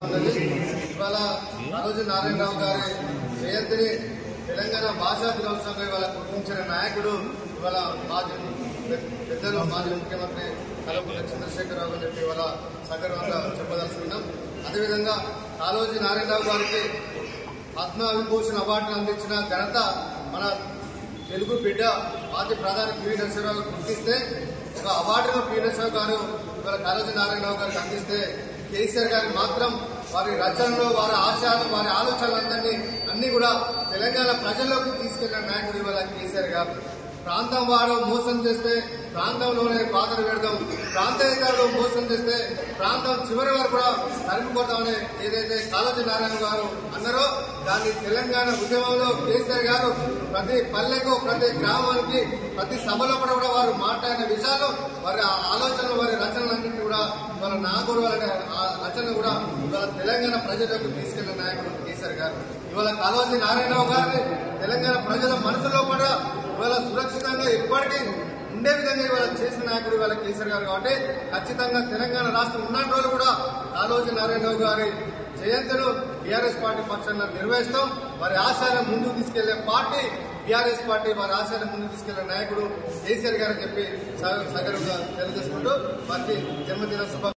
ఇవాళ ఆ రోజు నారాయణరావు గారి జయంతిని తెలంగాణ భాషా దినోత్సవంగా ఇవాళ గుర్తించిన నాయకుడు ఇవాళ పెద్దలు మాజీ ముఖ్యమంత్రి కల్వకుంట్ల చంద్రశేఖరరావు అని చెప్పి ఇవాళ సగర్వంగా చెప్పదలుచుకున్నాం. అదేవిధంగా కాళోజీ నారాయణరావు గారికి పద్మవిభూషణ్ అవార్డును అందించిన ఘనత మన తెలుగు బిడ్డ మాజీ ప్రధాని పివి నరసింహరావు గుర్తిస్తే ఒక అవార్డును పివి నరసింహరావు గారు ఇవాళ కాళోజీ నారాయణరావు గారికి అందిస్తే కేసీఆర్ గారికి మాత్రం వారి రచనలు, వారి ఆశయాలు, వారి ఆలోచనలందరినీ అన్ని కూడా తెలంగాణ ప్రజల్లోకి తీసుకెళ్లిన నాయకుడు ఇవాళ కేసీఆర్ గారు. ప్రాంతం వారు మోసం చేస్తే ప్రాంతంలోనే పాత్ర పెడదాం, ప్రాంతీయతలు మోసం చేస్తే ప్రాంతం చివరి వరకు కూడా తరిమి కొడతామని ఏదైతే కాళోజీ నారాయణ గారు అన్నారో దాన్ని తెలంగాణ ఉద్యమంలో కేసీఆర్ గారు ప్రతి పల్లెకు, ప్రతి గ్రామానికి, ప్రతి సభలో కూడా వారు మాట్లాడిన విషయాలు, వారి ఆలోచనలు, వారి రచనలన్నింటినీ కూడా వాళ్ళ నాగూరు ఆ రచనలు కూడా ఇవాళ తెలంగాణ ప్రజలకు తీసుకెళ్లిన నాయకుడు కేసీఆర్ గారు. ఇవాళ కాళోజీ నారాయణరావు గారిని తెలంగాణ ప్రజల మనసులో కూడా ఇవాళ సురక్షితంగా ఎప్పటికీ ఉండే విధంగా ఇవాళ చేసిన నాయకుడు ఇవాళ కేసీఆర్ గారు. కాబట్టి ఖచ్చితంగా తెలంగాణ రాష్ట్రం ఉన్న రోజులు కూడా కాళోజీ నారాయణరావు గారి జయంతులు బీఆర్ఎస్ పార్టీ పక్షంగా నిర్వహిస్తాం. వారి ఆశయాలను ముందుకు తీసుకెళ్లే పార్టీ బీఆర్ఎస్ పార్టీ, వారి ఆశయాలను ముందుకు తీసుకెళ్లే నాయకుడు కేసీఆర్ గారు చెప్పి సగర్వంగా తెలియజేసుకుంటూ వారికి జన్మదిన శుభ